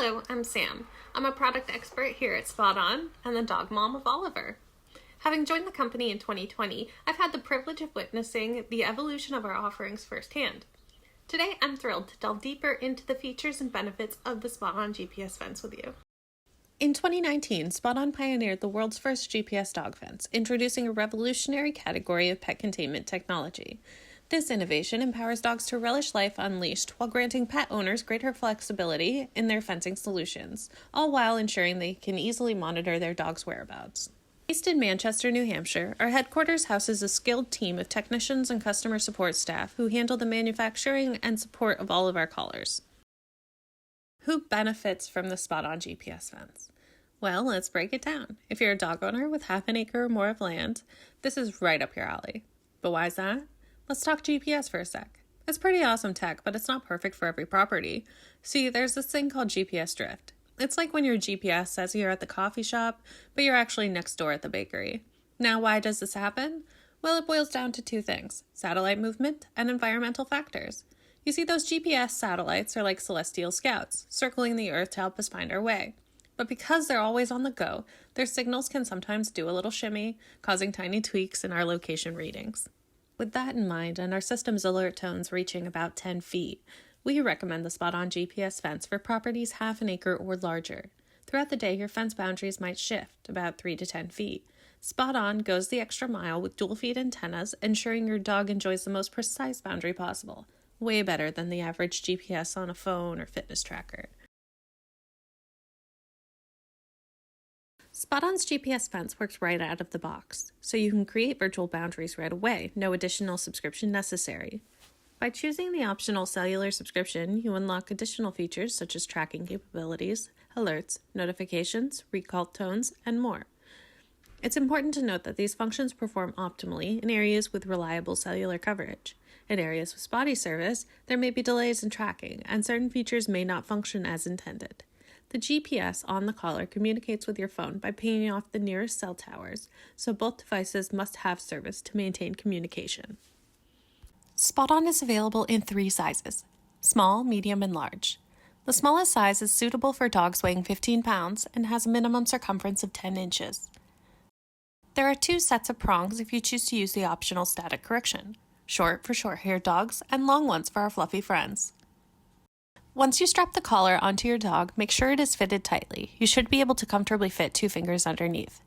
Hello, I'm Sam. I'm a product expert here at SpotOn and the dog mom of Oliver. Having joined the company in 2020, I've had the privilege of witnessing the evolution of our offerings firsthand. Today, I'm thrilled to delve deeper into the features and benefits of the SpotOn GPS Fence with you. In 2019, SpotOn pioneered the world's first GPS dog fence, introducing a revolutionary category of pet containment technology. This innovation empowers dogs to relish life unleashed while granting pet owners greater flexibility in their fencing solutions, all while ensuring they can easily monitor their dog's whereabouts. Based in Manchester, New Hampshire, our headquarters houses a skilled team of technicians and customer support staff who handle the manufacturing and support of all of our collars. Who benefits from the SpotOn GPS fence? Well, let's break it down. If you're a dog owner with half an acre or more of land, this is right up your alley. But why is that? Let's talk GPS for a sec. It's pretty awesome tech, but it's not perfect for every property. See, there's this thing called GPS drift. It's like when your GPS says you're at the coffee shop, but you're actually next door at the bakery. Now, why does this happen? Well, it boils down to two things: satellite movement and environmental factors. You see, those GPS satellites are like celestial scouts, circling the Earth to help us find our way. But because they're always on the go, their signals can sometimes do a little shimmy, causing tiny tweaks in our location readings. With that in mind, and our system's alert tones reaching about 10 feet, we recommend the SpotOn GPS fence for properties half an acre or larger. Throughout the day, your fence boundaries might shift about 3 to 10 feet. SpotOn goes the extra mile with dual feed antennas, ensuring your dog enjoys the most precise boundary possible. Way better than the average GPS on a phone or fitness tracker. SpotOn's GPS fence works right out of the box, so you can create virtual boundaries right away, no additional subscription necessary. By choosing the optional cellular subscription, you unlock additional features such as tracking capabilities, alerts, notifications, recall tones, and more. It's important to note that these functions perform optimally in areas with reliable cellular coverage. In areas with spotty service, there may be delays in tracking, and certain features may not function as intended. The GPS on the collar communicates with your phone by pinging off the nearest cell towers, so both devices must have service to maintain communication. SpotOn is available in 3 sizes: small, medium, and large. The smallest size is suitable for dogs weighing 15 pounds and has a minimum circumference of 10 inches. There are 2 sets of prongs if you choose to use the optional static correction: short for short-haired dogs and long ones for our fluffy friends. Once you strap the collar onto your dog, make sure it is fitted tightly. You should be able to comfortably fit 2 fingers underneath.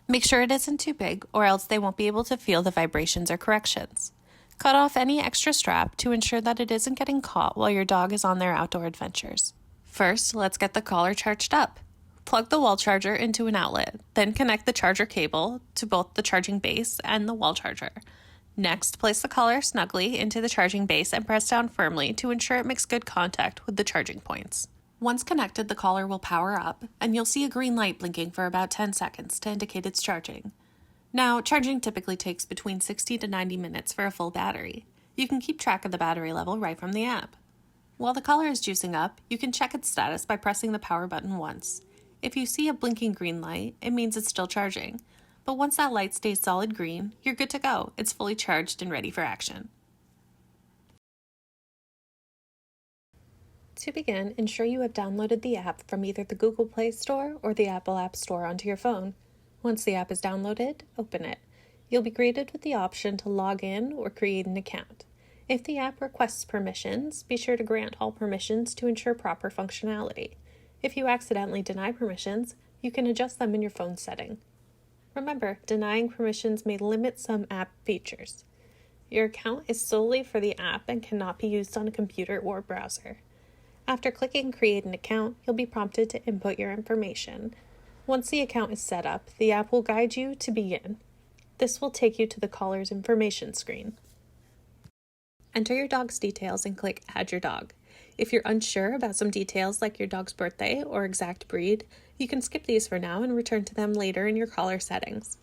Make sure it isn't too big, or else they won't be able to feel the vibrations or corrections. Cut off any extra strap to ensure that it isn't getting caught while your dog is on their outdoor adventures. First, let's get the collar charged up. Plug the wall charger into an outlet, then connect the charger cable to both the charging base and the wall charger. Next, place the collar snugly into the charging base and press down firmly to ensure it makes good contact with the charging points. Once connected, the collar will power up, and you'll see a green light blinking for about 10 seconds to indicate it's charging. Now, charging typically takes between 60 to 90 minutes for a full battery. You can keep track of the battery level right from the app. While the collar is juicing up, you can check its status by pressing the power button once. If you see a blinking green light, it means it's still charging. But once that light stays solid green, you're good to go. It's fully charged and ready for action. To begin, ensure you have downloaded the app from either the Google Play Store or the Apple App Store onto your phone. Once the app is downloaded, open it. You'll be greeted with the option to log in or create an account. If the app requests permissions, be sure to grant all permissions to ensure proper functionality. If you accidentally deny permissions, you can adjust them in your phone setting. Remember, denying permissions may limit some app features. Your account is solely for the app and cannot be used on a computer or browser. After clicking Create an Account, you'll be prompted to input your information. Once the account is set up, the app will guide you to begin. This will take you to the collar's information screen. Enter your dog's details and click Add Your Dog. If you're unsure about some details like your dog's birthday or exact breed, you can skip these for now and return to them later in your collar settings.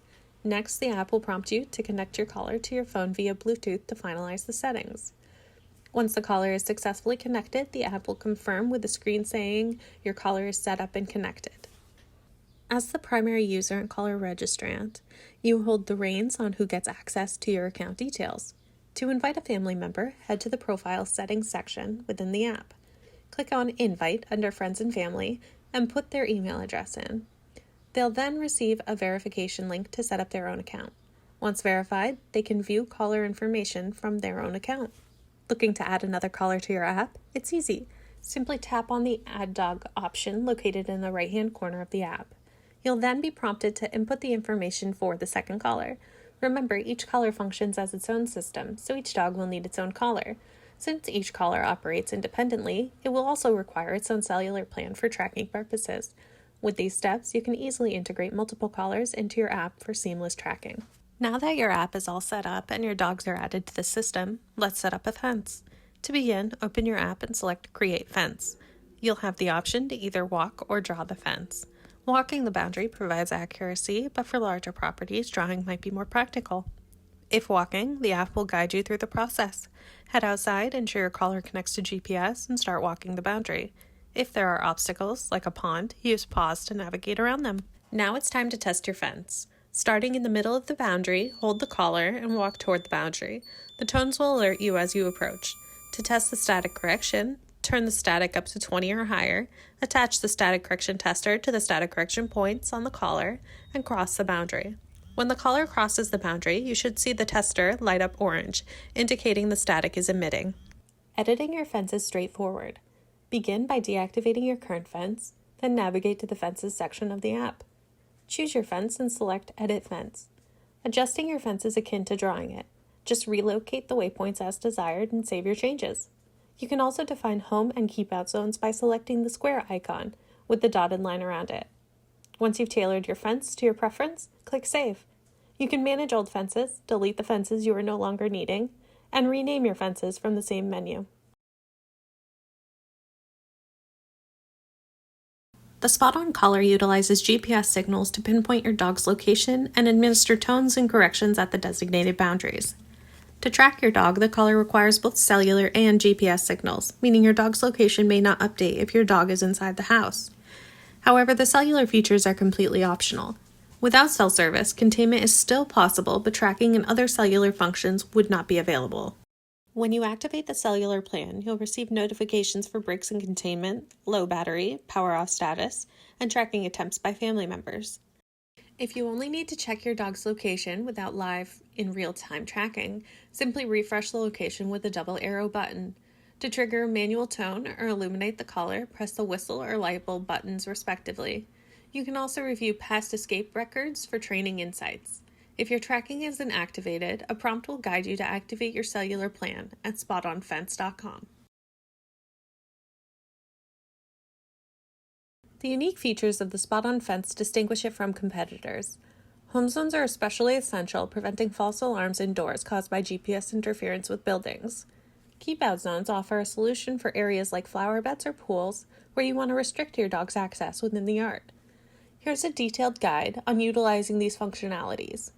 Next, the app will prompt you to connect your collar to your phone via Bluetooth to finalize the settings. Once the collar is successfully connected, the app will confirm with a screen saying your collar is set up and connected. As the primary user and collar registrant, you hold the reins on who gets access to your account details. To invite a family member, head to the Profile Settings section within the app. Click on Invite under Friends and Family and put their email address in. They'll then receive a verification link to set up their own account. Once verified, they can view caller information from their own account. Looking to add another caller to your app? It's easy. Simply tap on the Add Dog option located in the right-hand corner of the app. You'll then be prompted to input the information for the second caller. Remember, each caller functions as its own system, so each dog will need its own caller. Since each caller operates independently, it will also require its own cellular plan for tracking purposes. With these steps, you can easily integrate multiple callers into your app for seamless tracking. Now that your app is all set up and your dogs are added to the system, let's set up a fence. To begin, open your app and select Create Fence. You'll have the option to either walk or draw the fence. Walking the boundary provides accuracy, but for larger properties, drawing might be more practical. If walking, the app will guide you through the process. Head outside, ensure your collar connects to GPS, and start walking the boundary. If there are obstacles, like a pond, use pause to navigate around them. Now it's time to test your fence. Starting in the middle of the boundary, hold the collar and walk toward the boundary. The tones will alert you as you approach. To test the static correction, turn the static up to 20 or higher, attach the static correction tester to the static correction points on the collar, and cross the boundary. When the collar crosses the boundary, you should see the tester light up orange, indicating the static is emitting. Editing your fence is straightforward. Begin by deactivating your current fence, then navigate to the Fences section of the app. Choose your fence and select Edit Fence. Adjusting your fence is akin to drawing it. Just relocate the waypoints as desired and save your changes. You can also define home and keep out zones by selecting the square icon with the dotted line around it. Once you've tailored your fence to your preference, click Save. You can manage old fences, delete the fences you are no longer needing, and rename your fences from the same menu. The SpotOn collar utilizes GPS signals to pinpoint your dog's location and administer tones and corrections at the designated boundaries. To track your dog, the collar requires both cellular and GPS signals, meaning your dog's location may not update if your dog is inside the house. However, the cellular features are completely optional. Without cell service, containment is still possible, but tracking and other cellular functions would not be available. When you activate the cellular plan, you'll receive notifications for breaks in containment, low battery, power off status, and tracking attempts by family members. If you only need to check your dog's location without live in real-time tracking, simply refresh the location with the double arrow button. To trigger a manual tone or illuminate the collar, press the whistle or light bulb buttons respectively. You can also review past escape records for training insights. If your tracking isn't activated, a prompt will guide you to activate your cellular plan at SpotOnFence.com. The unique features of the SpotOn Fence distinguish it from competitors. Home zones are especially essential, preventing false alarms indoors caused by GPS interference with buildings. Keep-out zones offer a solution for areas like flower beds or pools where you want to restrict your dog's access within the yard. Here's a detailed guide on utilizing these functionalities.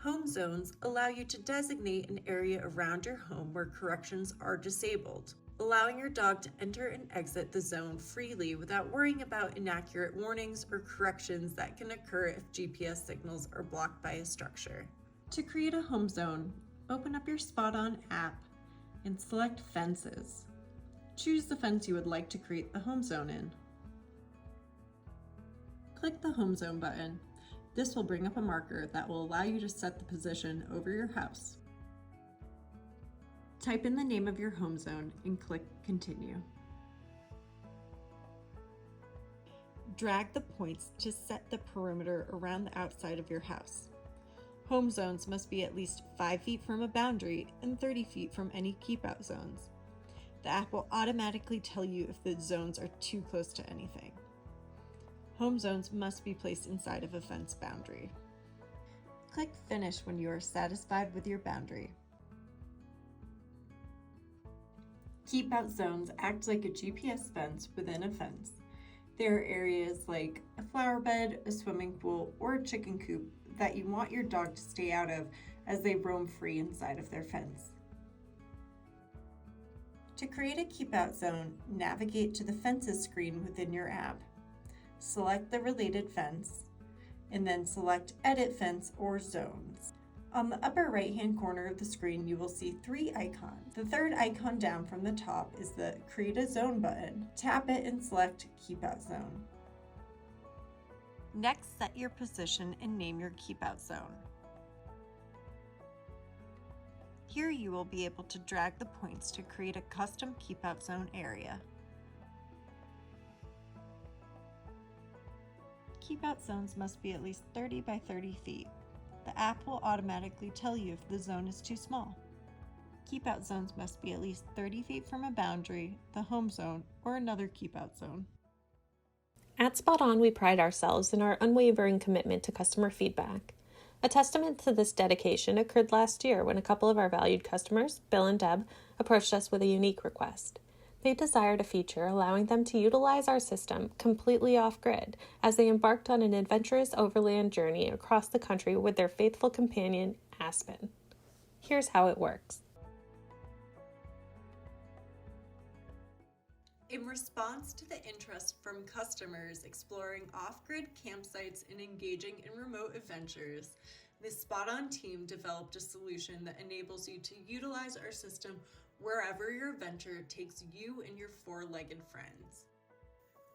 Home zones allow you to designate an area around your home where corrections are disabled, allowing your dog to enter and exit the zone freely without worrying about inaccurate warnings or corrections that can occur if GPS signals are blocked by a structure. To create a home zone, open up your SpotOn app and select Fences. Choose the fence you would like to create the home zone in. Click the Home Zone button. This will bring up a marker that will allow you to set the position over your house. Type in the name of your home zone and click Continue. Drag the points to set the perimeter around the outside of your house. Home zones must be at least 5 feet from a boundary and 30 feet from any keep-out zones. The app will automatically tell you if the zones are too close to anything. Home zones must be placed inside of a fence boundary. Click Finish when you are satisfied with your boundary. Keep-out zones act like a GPS fence within a fence. There are areas like a flower bed, a swimming pool, or a chicken coop that you want your dog to stay out of as they roam free inside of their fence. To create a keep-out zone, navigate to the Fences screen within your app. Select the related fence, and then select Edit Fence or Zones. On the upper right-hand corner of the screen, you will see 3 icons. The third icon down from the top is the Create a Zone button. Tap it and select Keep Out Zone. Next, set your position and name your Keep Out Zone. Here you will be able to drag the points to create a custom Keep Out Zone area. Keep Out zones must be at least 30 by 30 feet. The app will automatically tell you if the zone is too small. Keep Out zones must be at least 30 feet from a boundary, the home zone, or another Keep Out zone. At SpotOn, we pride ourselves in our unwavering commitment to customer feedback. A testament to this dedication occurred last year when a couple of our valued customers, Bill and Deb, approached us with a unique request. They desired a feature allowing them to utilize our system completely off-grid as they embarked on an adventurous overland journey across the country with their faithful companion, Aspen. Here's how it works. In response to the interest from customers exploring off-grid campsites and engaging in remote adventures, the SpotOn team developed a solution that enables you to utilize our system wherever your adventure takes you and your four-legged friends.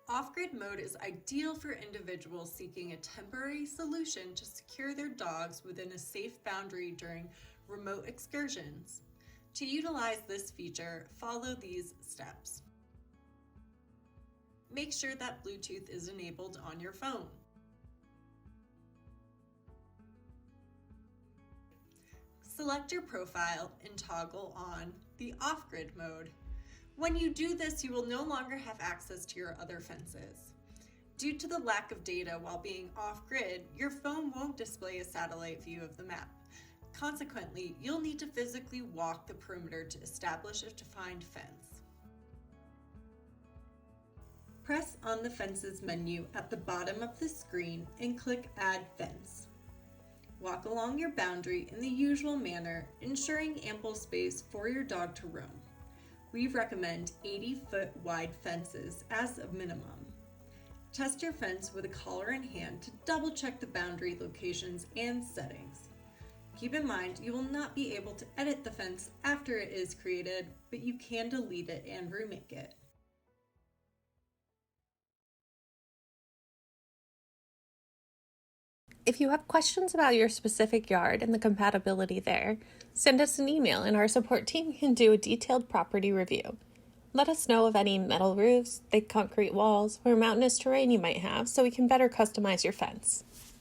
Off-grid mode is ideal for individuals seeking a temporary solution to secure their dogs within a safe boundary during remote excursions. To utilize this feature, follow these steps. Make sure that Bluetooth is enabled on your phone. Select your profile and toggle on the off-grid mode. When you do this, you will no longer have access to your other fences. Due to the lack of data while being off-grid, your phone won't display a satellite view of the map. Consequently, you'll need to physically walk the perimeter to establish a defined fence. Press on the Fences menu at the bottom of the screen and click Add Fence. Walk along your boundary in the usual manner, ensuring ample space for your dog to roam. We recommend 80-foot wide fences as a minimum. Test your fence with a collar in hand to double-check the boundary locations and settings. Keep in mind you will not be able to edit the fence after it is created, but you can delete it and remake it. If you have questions about your specific yard and the compatibility there, send us an email and our support team can do a detailed property review. Let us know of any metal roofs, thick concrete walls, or mountainous terrain you might have so we can better customize your fence.